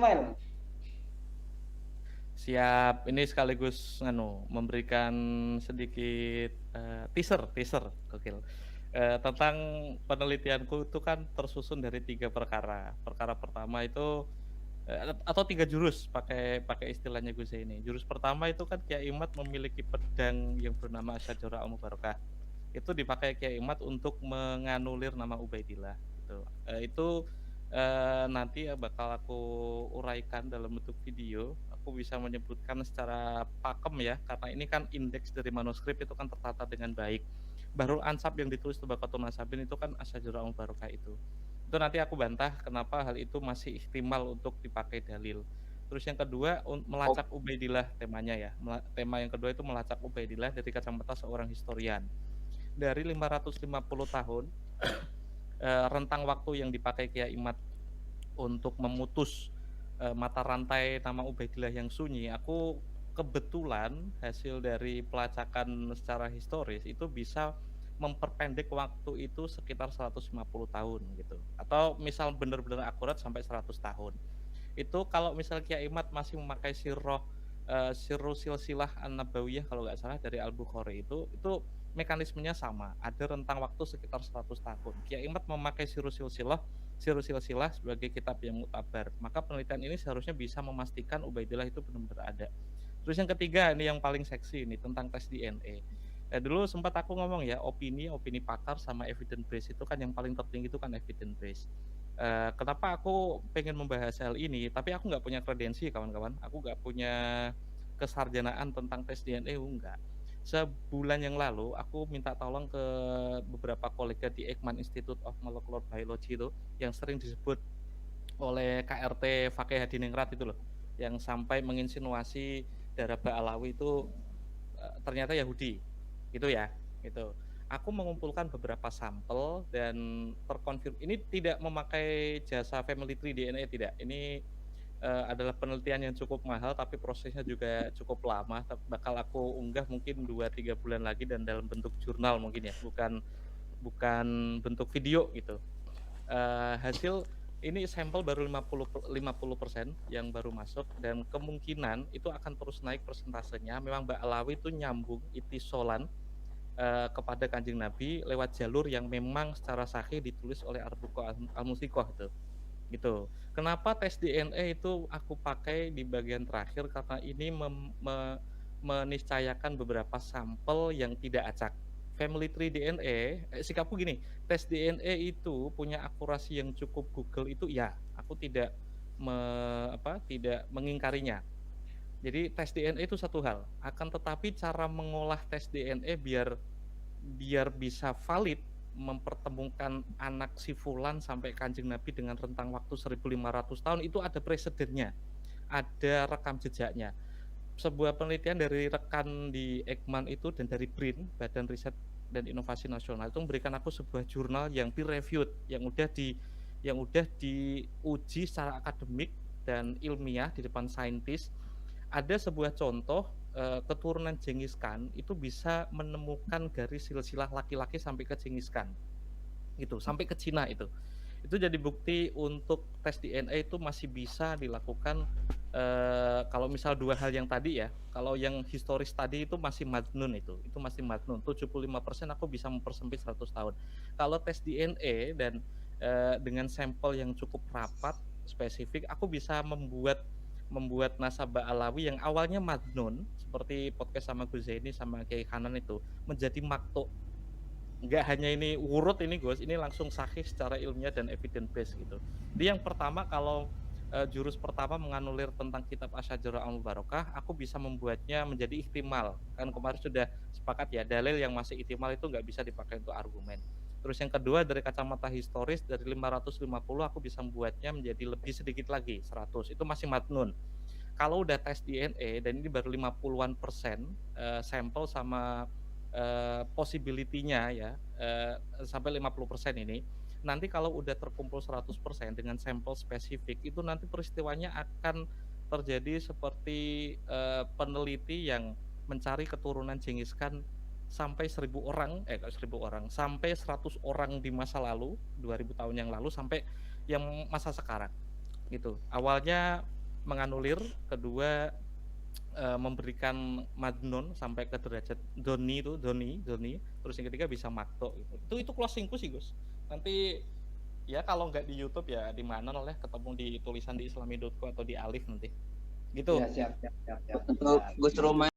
Mail. Siap, ini sekaligus memberikan sedikit teaser, teaser, gokil. Tentang penelitianku itu kan tersusun dari 3 perkara. Perkara pertama itu atau 3 jurus pakai pakai istilahnya Gus ini. Jurus pertama itu kan Kiai Imad memiliki pedang yang bernama Asyadara Al Mubarakah. Itu dipakai Kiai Imad untuk menganulir nama Ubaidillah gitu. Itu nanti ya bakal aku uraikan dalam bentuk video. Aku bisa menyebutkan secara pakem ya, karena ini kan indeks dari manuskrip itu kan tertata dengan baik. Bahrul Ansab yang ditulis Tabaqatul Nasabin itu kan Asyhadu Al Barakah itu. Itu nanti aku bantah kenapa hal itu masih ihtimal untuk dipakai dalil. Terus yang kedua Oh, melacak Ubaidillah temanya ya. Tema yang kedua itu melacak Ubaidillah dari kacamata seorang historian. Dari 550 tahun rentang waktu yang dipakai Kiai Imad untuk memutus mata rantai nama Ubaidillah yang sunyi, aku kebetulan hasil dari pelacakan secara historis itu bisa memperpendek waktu itu sekitar 150 tahun gitu. Atau misal benar-benar akurat sampai 100 tahun. Itu kalau misal Kiai Imad masih memakai sirru silsilah an-nabawiyah kalau nggak salah dari Al-Bukhari itu mekanismenya sama, ada rentang waktu sekitar 100 tahun. Kiai Imad memakai sirru silsilah sebagai kitab yang muktabar. Maka penelitian ini seharusnya bisa memastikan Ubaidillah itu benar-benar ada. Terus yang ketiga ini yang paling seksi ini tentang tes DNA. Dulu sempat aku ngomong ya, opini pakar sama evidence base itu kan yang paling tertinggi itu kan evidence base. Kenapa aku pengen membahas hal ini, tapi aku nggak punya kredensi kawan-kawan, aku nggak punya kesarjanaan tentang tes DNA, enggak. Sebulan yang lalu aku minta tolong ke beberapa kolega di Ekman Institute of Molecular Biology itu, yang sering disebut oleh KRT Fakih Hadiningrat itu loh, yang sampai menginsinuasi darah Ba'alawi itu ternyata Yahudi, gitu ya, gitu. Aku mengumpulkan beberapa sampel dan ini tidak memakai jasa family tree DNA tidak. Ini adalah penelitian yang cukup mahal tapi prosesnya juga cukup lama. Bakal aku unggah mungkin 2-3 bulan lagi dan dalam bentuk jurnal mungkin ya, bukan bukan bentuk video gitu. Hasil ini sampel baru 50% yang baru masuk dan kemungkinan itu akan terus naik persentasenya. Memang Mbak Alawi itu nyambung itisolan kepada Kanjeng Nabi lewat jalur yang memang secara sahih ditulis oleh Ar-Buqah Al-Muthhiqah gitu. Kenapa tes DNA itu aku pakai di bagian terakhir karena ini meniscayakan beberapa sampel yang tidak acak. Family tree DNA, sikapku gini, tes DNA itu punya akurasi yang cukup Google itu ya, aku tidak tidak mengingkarinya. Jadi tes DNA itu satu hal, akan tetapi cara mengolah tes DNA biar biar bisa valid mempertemukan anak si fulan sampai Kanjeng Nabi dengan rentang waktu 1.500 tahun itu ada presidennya, ada rekam jejaknya. Sebuah penelitian dari rekan di Eijkman itu dan dari BRIN, Badan Riset dan Inovasi Nasional itu memberikan aku sebuah jurnal yang peer reviewed, yang udah diuji secara akademik dan ilmiah di depan saintis. Ada sebuah contoh keturunan Genghis Khan itu bisa menemukan garis silsilah laki-laki sampai ke Genghis Khan gitu, sampai ke Cina itu. Itu jadi bukti untuk tes DNA itu masih bisa dilakukan kalau misal dua hal yang tadi ya, kalau yang historis tadi itu masih madnun itu masih madnun, 75% aku bisa mempersempit 100 tahun. Kalau tes DNA dan dengan sampel yang cukup rapat, spesifik, aku bisa membuat membuat nasabah alawi yang awalnya madnun, seperti podcast sama Gus Zaini sama Kiai Hanan itu, menjadi makto. Nggak hanya ini urut ini Gus, ini langsung sahih secara ilmiah dan evidence base gitu. Jadi yang pertama kalau jurus pertama menganulir tentang kitab Asy-Syajarah Al-Mubarakah, aku bisa membuatnya menjadi ihtimal. Kan kemarin sudah sepakat ya, dalil yang masih ihtimal itu nggak bisa dipakai untuk argumen. Terus yang kedua dari kacamata historis dari 550 aku bisa membuatnya menjadi lebih sedikit lagi 100. Itu masih madnun. Kalau udah tes DNA dan ini baru 50-an% sampel sama possibility-nya ya sampai 50% ini. Nanti kalau udah terkumpul 100% dengan sampel spesifik itu nanti peristiwanya akan terjadi seperti peneliti yang mencari keturunan Genghis Khan sampai 1.000 orang, 1.000 orang, sampai 100 orang di masa lalu, 2000 tahun yang lalu sampai yang masa sekarang. gitu. Awalnya menganulir, kedua memberikan madnon sampai ke derajat doni, terus yang ketiga bisa makto gitu. Itu closingku sih Gus. Nanti ya kalau nggak di YouTube ya di mana lah ketemu di tulisan di islami.co atau di Alif nanti. Gitu. Ya, siap. Untuk Gus Roma